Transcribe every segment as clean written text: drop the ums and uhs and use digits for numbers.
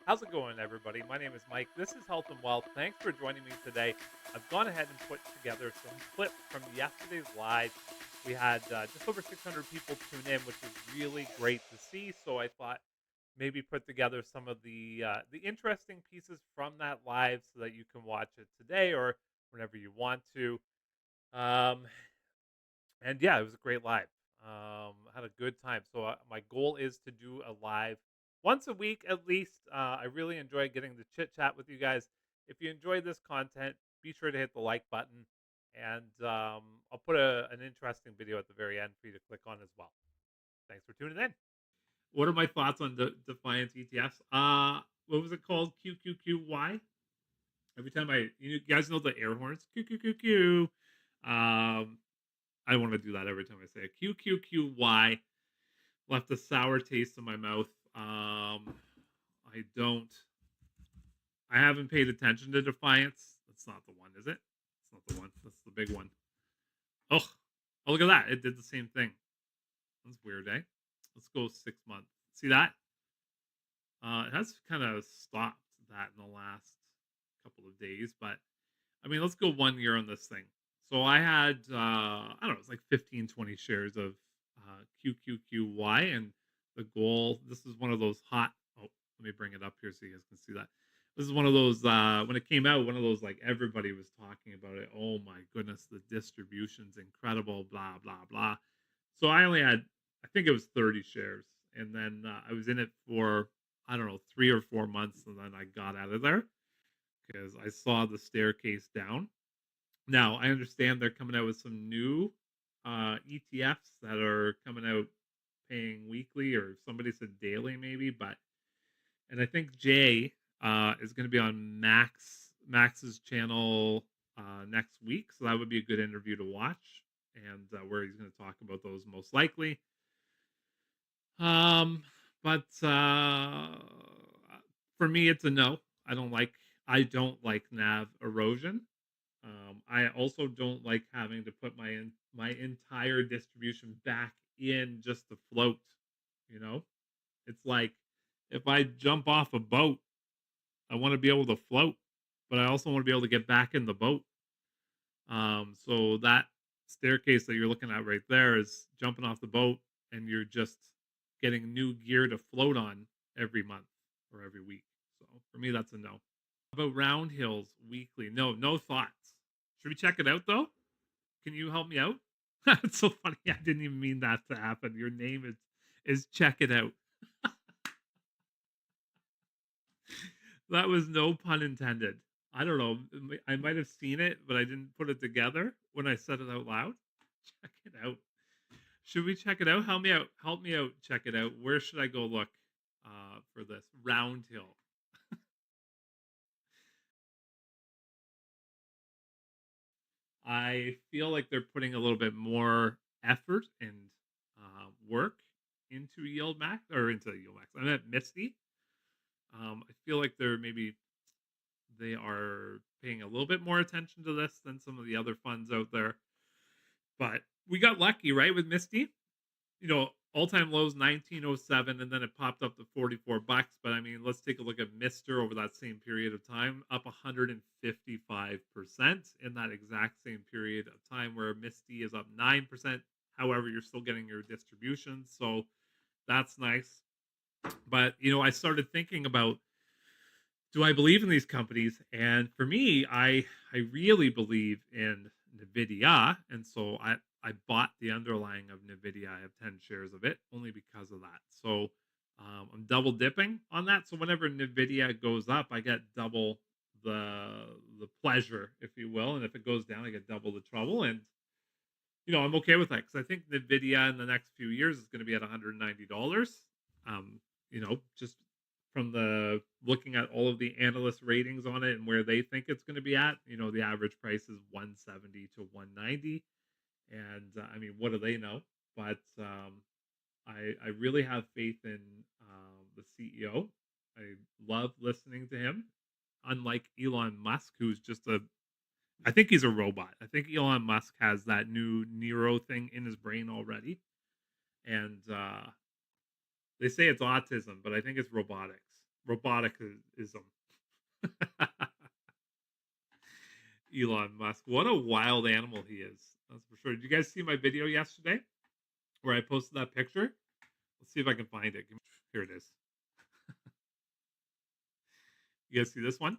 How's it going, everybody? My name is Mike. This is Health and Wealth. Thanks for joining me today. I've gone ahead and put together some clips from yesterday's live. We had just over 600 people tune in, which was really great to see. So I thought maybe put together some of the interesting pieces from that live so that you can watch it today or whenever you want to. Um, and yeah, it was a great live. Had a good time. So my goal is to do a live once a week at least. I really enjoy getting to chit chat with you guys. If you enjoy this content, be sure to hit the like button, and I'll put an interesting video at the very end for you to click on as well. Thanks for tuning in. What are my thoughts on the Defiance ETFs? What was it called? QQQY. Every time you guys know the air horns. QQQQ. Um, I want to do that every time I say it. QQQY left a sour taste in my mouth. I don't. I haven't paid attention to Defiance. That's not the one, is it? It's not the one. That's the big one. Oh, look at that! It did the same thing. That's weird, eh? Let's go 6 months. See that? It has kind of stopped that in the last couple of days, but I mean, let's go 1 year on this thing. So I had, I don't know, it's like 15, 20 shares of QQQY. And the goal, this is one of those hot, oh, let me bring it up here so you guys can see that. This is one of those, when it came out, one of those, like, everybody was talking about it. Oh my goodness, the distribution's incredible, blah, blah, blah. So I only had, I think it was 30 shares. And then I was in it for, I don't know, 3 or 4 months. And then I got out of there because I saw the staircase down. Now, I understand they're coming out with some new ETFs that are coming out paying weekly, or somebody said daily maybe, but and I think Jay is going to be on Max's channel next week, so that would be a good interview to watch, and where he's going to talk about those most likely. Um, but for me, it's a no. I don't like NAV erosion. I also don't like having to put my entire distribution back in just to float. You know, it's like if I jump off a boat, I want to be able to float, but I also want to be able to get back in the boat. So that staircase that you're looking at right there is jumping off the boat, and you're just getting new gear to float on every month or every week. So for me, that's a no. About Round Hills Weekly, no thoughts. Should we check it out though? Can you help me out? It's so funny. I didn't even mean that to happen. Your name is check it out. That was no pun intended. I don't know. I might have seen it, but I didn't put it together when I said it out loud. Check it out. Should we check it out? Help me out. Help me out. Check it out. Where should I go look for this? Round Hill. I feel like they're putting a little bit more effort and work into YieldMax or into YieldMax. I meant Misty. I feel like they are paying a little bit more attention to this than some of the other funds out there. But we got lucky, right, with Misty. All-time lows 1907, and then it popped up to $44. But I mean, let's take a look at Mister over that same period of time, up 155% in that exact same period of time, where Misty is up 9%. However, you're still getting your distributions, so that's nice. But I started thinking about, do I believe in these companies? And for me, I really believe in NVIDIA, and so I bought the underlying of NVIDIA. I have 10 shares of it only because of that. So I'm double dipping on that. So whenever NVIDIA goes up, I get double the pleasure, if you will, and if it goes down, I get double the trouble. And I'm okay with that because I think NVIDIA in the next few years is going to be at $190. Just from the looking at all of the analyst ratings on it and where they think it's going to be at, the average price is 170 to 190. And I mean, what do they know? But I really have faith in the CEO. I love listening to him. Unlike Elon Musk, who's I think he's a robot. I think Elon Musk has that new Nero thing in his brain already. and they say it's autism, but I think it's robotics. Roboticism. Elon Musk. What a wild animal he is. That's for sure. Did you guys see my video yesterday where I posted that picture? Let's see if I can find it. Here it is. You guys see this one?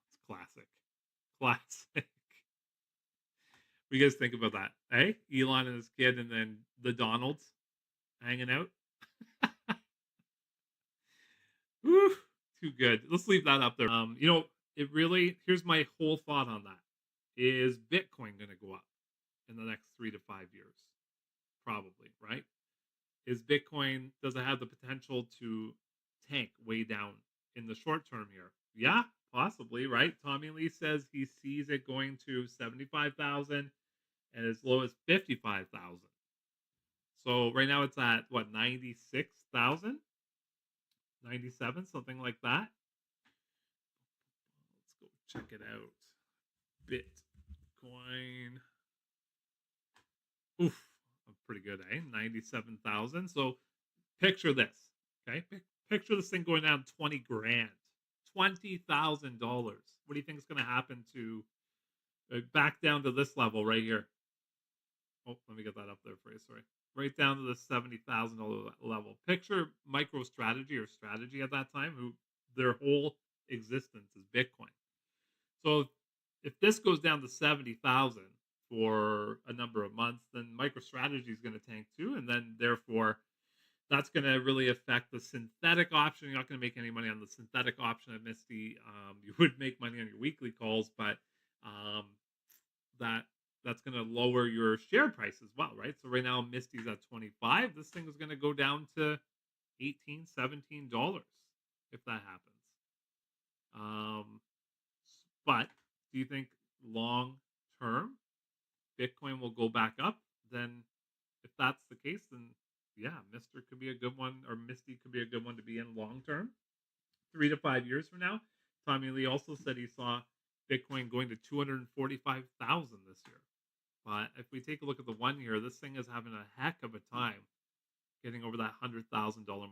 It's classic. Classic. What do you guys think about that? Hey, Elon and his kid, and then the Donalds hanging out. Woo, too good. Let's leave that up there. It really. Here's my whole thought on that: is Bitcoin going to go up in the next 3 to 5 years? Probably, right? Is Bitcoin, does it have the potential to tank way down in the short term here? Yeah, possibly, right? Tommy Lee says he sees it going to 75,000 and as low as 55,000. So right now it's at what, 96,000, 97, something like that. Let's go check it out. Bitcoin. Oof, pretty good, eh? 97,000. So picture this, okay? Picture this thing going down 20 grand, $20,000. What do you think is going to happen to back down to this level right here? Oh, let me get that up there for you. Sorry, right down to the $70,000 level. Picture MicroStrategy or Strategy at that time, who their whole existence is Bitcoin. So if this goes down to 70,000 for a number of months, then MicroStrategy is going to tank too, and then therefore that's going to really affect the synthetic option. You're not going to make any money on the synthetic option at MSTY. You would make money on your weekly calls, but um, that's going to lower your share price as well, right? So right now MSTY's at 25. This thing is going to go down to 18, $17 if that happens. But do you think long term Bitcoin will go back up? Then if that's the case, then yeah, Mister could be a good one, or MSTY could be a good one to be in long term, 3 to 5 years from now. Tommy Lee also said he saw Bitcoin going to 245,000 this year. But if we take a look at the 1 year, this thing is having a heck of a time getting over that $100,000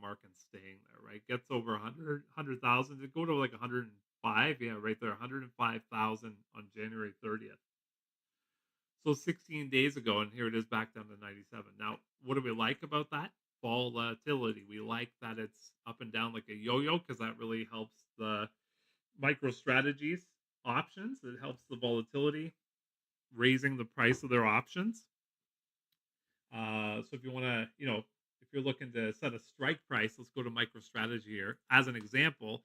mark and staying there. Right, gets over 100,000 to go to like 105. Yeah, right there, 105,000 on January 30th. So 16 days ago, and here it is back down to 97. Now, what do we like about that? Volatility. We like that it's up and down like a yo-yo because that really helps the MicroStrategies options. It helps the volatility, raising the price of their options. So if you want to, if you're looking to set a strike price, let's go to MicroStrategy here. As an example,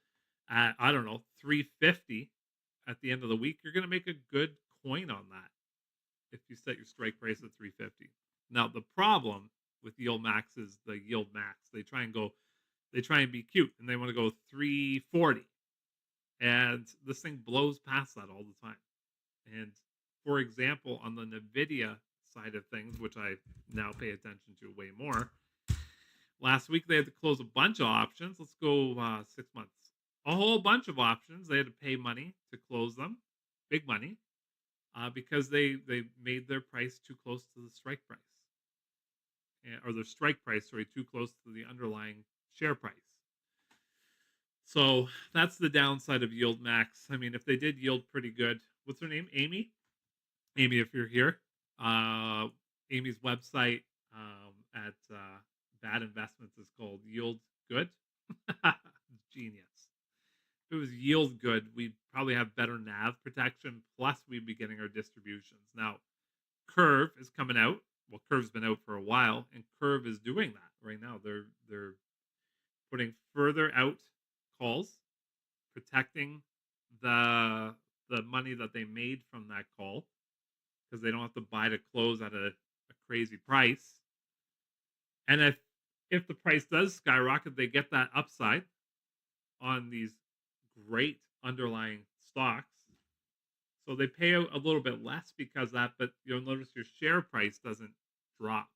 at, I don't know, 350 at the end of the week, you're going to make a good coin on that if you set your strike price at 350. Now the problem with YieldMax is the YieldMax. They try and be cute, and they want to go 340, and this thing blows past that all the time. And for example, on the NVIDIA side of things, which I now pay attention to way more, last week they had to close a bunch of options. Let's go 6 months. A whole bunch of options. They had to pay money to close them, big money, because they made their price too close to the strike price, or their strike price, sorry, too close to the underlying share price. So that's the downside of YieldMax. I mean, if they did yield pretty good, what's her name? Amy. Amy, if you're here, Amy's website at Bad Investments is called Yield Good. Genius. If it was Yield Good, we'd probably have better NAV protection. Plus, we'd be getting our distributions. Now, Curve is coming out. Well, Curve's been out for a while, and Curve is doing that right now. They're putting further out calls, protecting the money that they made from that call, because they don't have to buy to close at a crazy price. And if the price does skyrocket, they get that upside on these great underlying stocks. So they pay out a little bit less because of that, but you'll notice your share price doesn't drop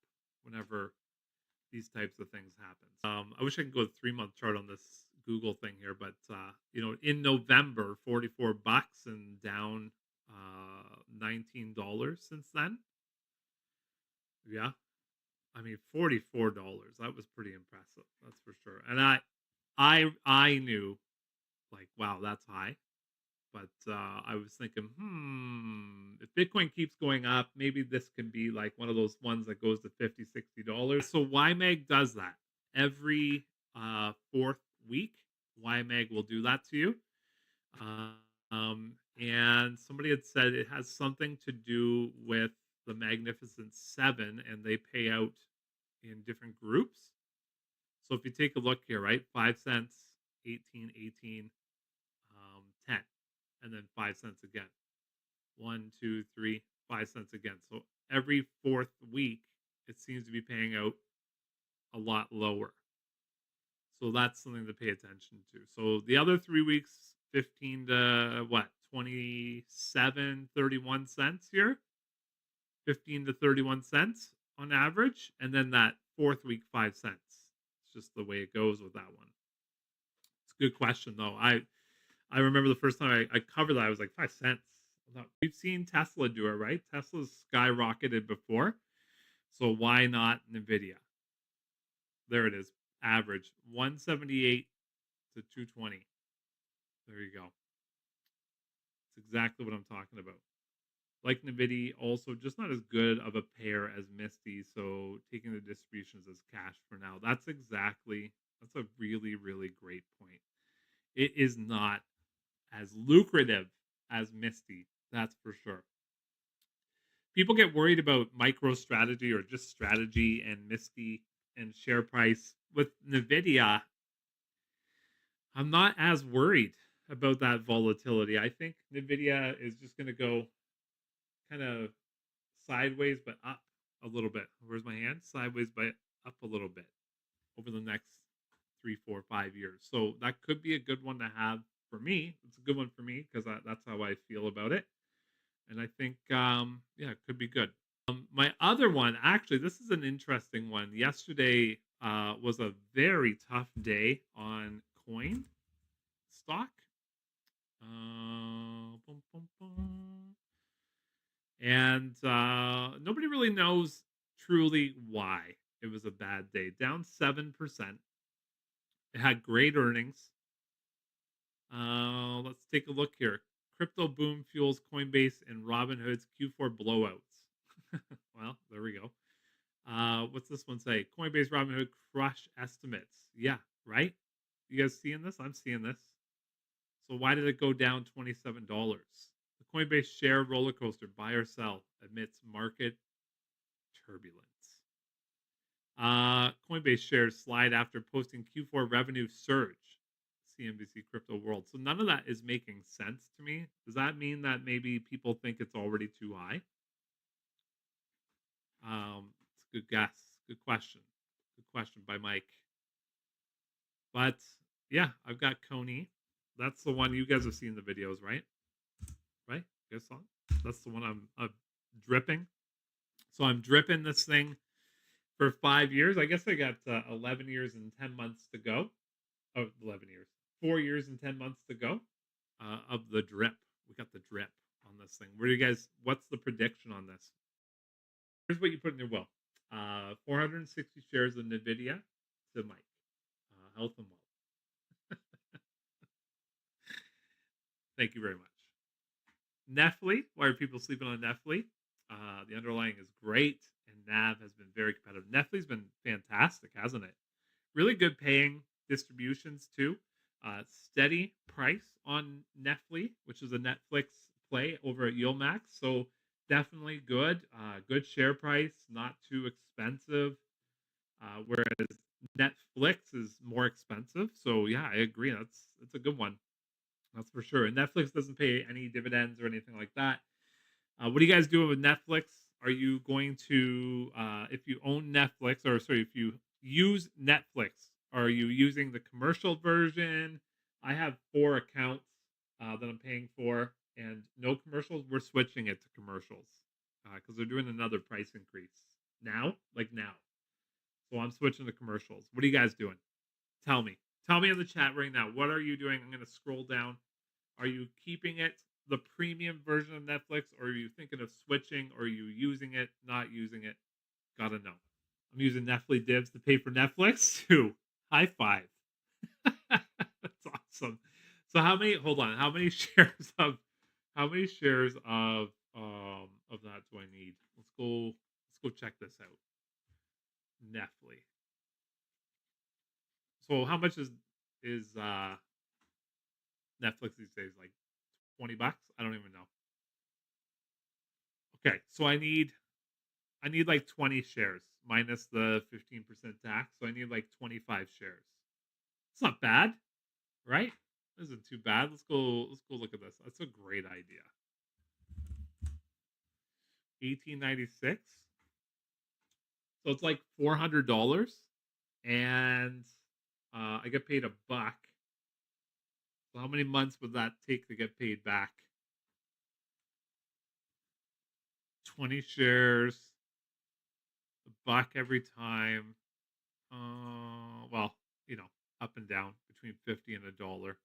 whenever these types of things happen. I wish I could go to 3-month chart on this Google thing here, but in November, 44 bucks and down $19 since then. Yeah. I mean, $44. That was pretty impressive. That's for sure. And I knew like, wow, that's high. But I was thinking, if Bitcoin keeps going up, maybe this could be like one of those ones that goes to $50, $60. So YMAG does that every fourth week. YMAG will do that to you. And somebody had said it has something to do with the Magnificent Seven, and they pay out in different groups. So if you take a look here, right, 5 cents, 18, 18, 10, and then 5 cents again. 1, 2, 3, 5 cents again. So every fourth week, it seems to be paying out a lot lower. So that's something to pay attention to. So the other 3 weeks, 15 to what, 27, 31 cents here, 15 to 31 cents on average. And then that fourth week, 5 cents. It's just the way it goes with that one. It's a good question, though. I remember the first time I covered that, I was like, 5 cents. We've seen Tesla do it, right? Tesla's skyrocketed before. So why not NVIDIA? There it is. Average 178 to 220. There you go. It's exactly what I'm talking about. Like NVIDIA, also just not as good of a pair as MSTY. So taking the distributions as cash for now. That's a really, really great point. It is not as lucrative as MSTY. That's for sure. People get worried about micro strategy or just strategy and MSTY and share price. With NVIDIA, I'm not as worried about that volatility. I think NVIDIA is just going to go kind of sideways but up a little bit. Where's my hand? Sideways but up a little bit over the next 3, 4, 5 years. So that could be a good one to have for me. It's a good one for me because that's how I feel about it. And I think, yeah, it could be good. My other one, actually, this is an interesting one. Yesterday was a very tough day on coin stock. Boom, boom, boom. And nobody really knows truly why it was a bad day. Down 7%. It had great earnings. Let's take a look here. Crypto boom fuels Coinbase and Robinhood's Q4 blowouts. Well, there we go. What's this one say? Coinbase Robinhood crush estimates. Yeah, right? You guys seeing this? I'm seeing this. So why did it go down $27? The Coinbase share roller coaster, buy or sell, amidst market turbulence. Coinbase shares slide after posting Q4 revenue surge. CNBC Crypto World. So none of that is making sense to me. Does that mean that maybe people think it's already too high? It's a good guess. Good question. Good question by Mike. But yeah, I've got CONY. That's the one you guys have seen the videos, right? Right? You guys saw it? That's the one I'm dripping. So I'm dripping this thing for 5 years. I guess I got 11 years and 10 months to go. Oh, 11 years. 4 years and 10 months to go of the drip. We got the drip on this thing. Where do you guys, what's the prediction on this? Here's what you put in your will. 460 shares of NVIDIA to Mike. Health and wealth. Thank you very much. NFLY. Why are people sleeping on NFLY? The underlying is great, and NAV has been very competitive. NFLY's been fantastic, hasn't it? Really good paying distributions too. Steady price on NFLY, which is a Netflix play over at YieldMax. So definitely good. Good share price, not too expensive. Whereas Netflix is more expensive. So yeah, I agree. That's a good one. That's for sure. And Netflix doesn't pay any dividends or anything like that. What are you guys doing with Netflix? Are you going to, if you own Netflix, or sorry, if you use Netflix, are you using the commercial version? I have 4 accounts that I'm paying for, and no commercials. We're switching it to commercials because they're doing another price increase now, like now. So I'm switching to commercials. What are you guys doing? Tell me. Tell me in the chat right now. What are you doing? I'm going to scroll down. Are you keeping it the premium version of Netflix, or are you thinking of switching? Or are you using it, not using it? Gotta know. I'm using Netflix divs to pay for Netflix too. High five. That's awesome. So how many? Hold on. How many shares of that do I need? Let's go. Let's go check this out. Netflix. So how much is Netflix these days? Like $20? I don't even know. Okay, so I need like 20 shares minus the 15% tax. So I need like 25 shares. It's not bad, right? This isn't too bad. Let's go look at this. That's a great idea. 1896. So it's like $400 and I get paid $1. So how many months would that take to get paid back? 20 shares, $1 every time. Well, up and down between 50 and $1.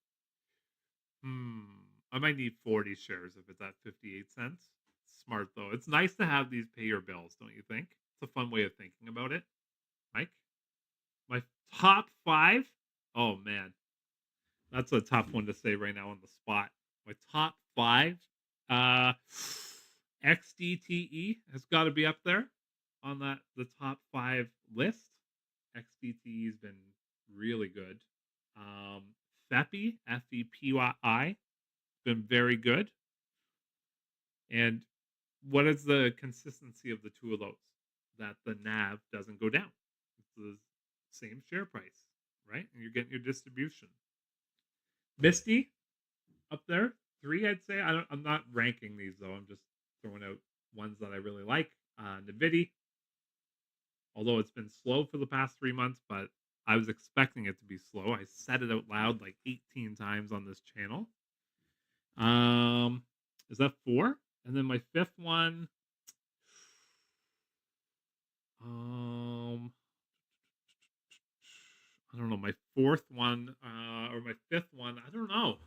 I might need 40 shares if it's at 58 cents. Smart though. It's nice to have these pay your bills, don't you think? It's a fun way of thinking about it. Mike, my top 5. Oh man, that's a tough one to say right now on the spot. My top 5. Uh, XDTE has got to be up there on the top 5 list. XDTE has been really good. FEPI, FEPY, been very good. And what is the consistency of the two of those? That the NAV doesn't go down. It's the same share price, right? And you're getting your distribution. MSTY up there, 3, I'd say. I'm not ranking these though. I'm just throwing out ones that I really like. NVDY, although it's been slow for the past 3 months, but I was expecting it to be slow. I said it out loud like 18 times on this channel. Is that 4? And then my 5th one, I don't know. My 4th one, or my 5th one, I don't know.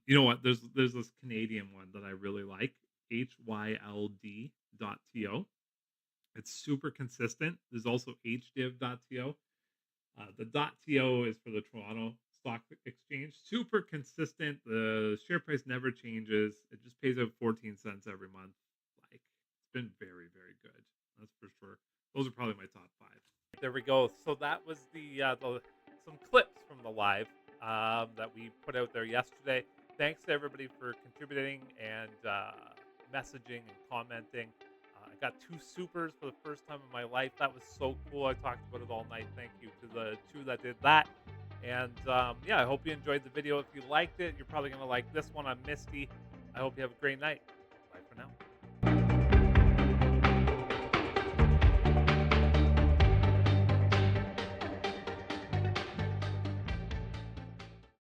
You know what? There's this Canadian one that I really like, HYLD.to. It's super consistent. There's also HDiv.to. The .to is for the Toronto Stock Exchange. Super consistent. The share price never changes. It just pays out 14 cents every month. Like, it's been very, very good. That's for sure. Those are probably my top 5. There we go. So that was some clips from the live that we put out there yesterday. Thanks to everybody for contributing and messaging and commenting. I got 2 supers for the first time in my life. That was so cool. I talked about it all night. Thank you to the 2 that did that. And yeah, I hope you enjoyed the video. If you liked it, you're probably going to like this one on MSTY. I hope you have a great night.